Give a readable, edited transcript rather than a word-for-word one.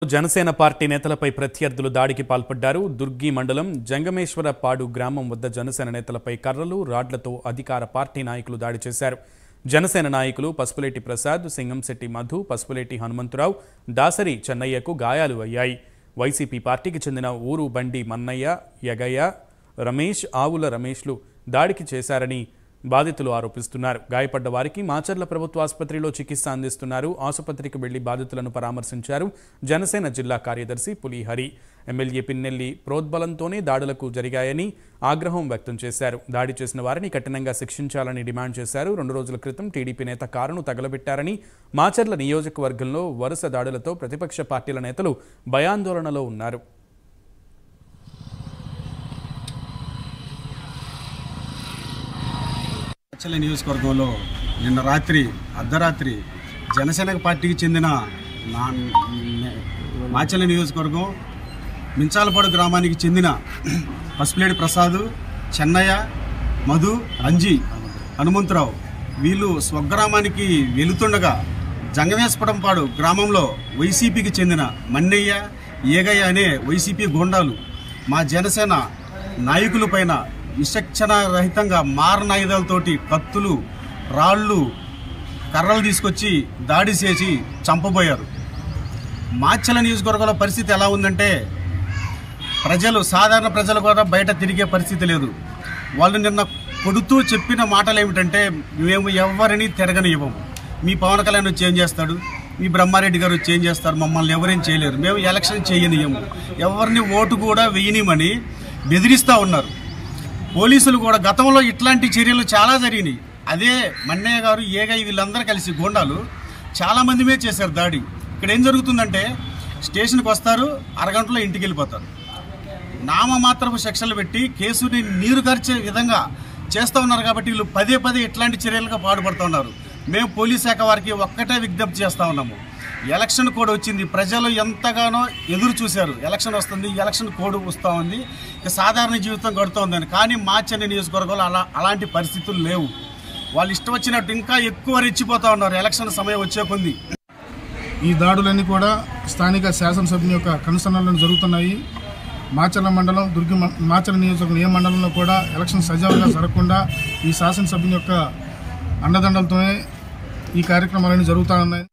Janasena party నేతలపై ప్రత్యర్థులు దాడికి పాల్పడ్డారు. దుర్గి మండలం జంగమేశ్వరపాడు గ్రామం వద్ద జనసేన నేతలపై కర్రలు, రాడ్లతో అధికార పార్టీ నాయకులు దాడి చేశారు. జనసేన నాయకులు పసుపులేటి ప్రసాద్, సింగంశెట్టి మధు, పసుపులేటి హనుమంతరావు, దాసరి చెన్నయ్యకు గాయాలు అయ్యాయి. వైసీపీ పార్టీకి చెందిన ఊరు బండి మన్నయ్య, యగయ్య, రమేష్, ఆవుల రమేష్లు దాడికి చేశారని బాధితులు ఆరోపిస్తున్నారు. గాయపడ్డ వారికి మాచర్ల ప్రభుత్వ ఆసుపత్రిలో చికిత్స అందిస్తున్నారు. ఆసుపత్రికి వెళ్లి బాధితులను పరామర్శించారు జనసేన జిల్లా కార్యదర్శి పులిహరి. ఎమ్మెల్యే పిన్నెల్లి ప్రోద్బలంతోనే దాడులకు జరిగాయని ఆగ్రహం వ్యక్తం చేశారు. దాడి చేసిన వారిని కఠినంగా శిక్షించాలని డిమాండ్ చేశారు. 2 రోజుల క్రితం టీడీపీ నేత కారును తగలబెట్టారని, మాచర్ల నియోజకవర్గంలో వరుస దాడులతో ప్రతిపక్ష పార్టీల నేతలు భయాందోళనలో ఉన్నారు. మాచర్ల నియోజకవర్గంలో నిన్న రాత్రి అర్ధరాత్రి జనసేన పార్టీకి చెందిన మాచర్ల నియోజకవర్గం మించాలపాడు గ్రామానికి చెందిన పసుపులేటి ప్రసాద్, చెన్నయ్య, మధు, అంజి, హనుమంతరావు వీళ్ళు స్వగ్రామానికి వెళుతుండగా జంగమేశ్వరంపాడు గ్రామంలో వైసీపీకి చెందిన మన్నయ్య, ఏగయ్య అనే వైసీపీ గూండాలు మా జనసేన నాయకుల పైన విచక్షణ రహితంగా మారణాయుధాలతోటి కత్తులు, రాళ్ళు, కర్రలు తీసుకొచ్చి దాడి చేసి చంపబోయారు. మాచర్ల నియోజకవర్గంలో పరిస్థితి ఎలా ఉందంటే సాధారణ ప్రజలు కూడా బయట తిరిగే పరిస్థితి లేదు. వాళ్ళు నిన్న కొడుతూ చెప్పిన మాటలు ఏమిటంటే, మేము ఎవరిని తిరగనివ్వము, మీ పవన్ కళ్యాణ్ వచ్చి ఏం చేస్తాడు, మీ బ్రహ్మారెడ్డి గారు వచ్చి ఏం చేస్తారు, మమ్మల్ని ఎవరేం చేయలేరు, మేము ఎలక్షన్ చేయనియము, ఎవరిని ఓటు కూడా వేయనిమని బెదిరిస్తూ ఉన్నారు. పోలీసులు కూడా గతంలో ఇట్లాంటి చర్యలు చాలా జరిగినాయి. అదే మన్నయ్య గారు, ఏగై వీళ్ళందరూ కలిసి గూండాలు చాలామంది మీద చేశారు దాడి. ఇక్కడ ఏం జరుగుతుందంటే స్టేషన్కి వస్తారు, అరగంటలో ఇంటికి వెళ్ళిపోతారు. నామమాత్రపు సెక్షన్లు పెట్టి కేసుని నీరు కార్చే విధంగా చేస్తూ ఉన్నారు. కాబట్టి వీళ్ళు పదే పదే ఇట్లాంటి చర్యలుగా పాటుపడుతూ ఉన్నారు. మేము పోలీస్ శాఖ వారికి ఒక్కటే విజ్ఞప్తి చేస్తూ ఉన్నాము. ఎలక్షన్ కోడ్ వచ్చింది, ప్రజలు ఎంతగానో ఎదురు చూశారు. ఎలక్షన్ వస్తుంది, ఎలక్షన్ కోడ్ వస్తూ ఉంది, ఇక సాధారణ జీవితం గడుతూ ఉందని. కానీ మాచర్ల నియోజకవర్గంలో అలాంటి పరిస్థితులు లేవు. వాళ్ళు ఇష్టం వచ్చినట్టు ఇంకా ఎక్కువ రెచ్చిపోతూ ఉన్నారు ఎలక్షన్ సమయం వచ్చే కొంది. ఈ దాడులన్నీ కూడా స్థానిక శాసనసభ్యుని యొక్క కనుసన్నలను జరుగుతున్నాయి. మాచర్ల మండలం, మాచర్ల నియోజకవర్గం ఏ మండలంలో కూడా ఎలక్షన్ సజావుగా జరగకుండా ఈ శాసనసభ్యుని యొక్క అండదండలతోనే ఈ కార్యక్రమాలన్నీ జరుగుతూ ఉన్నాయి.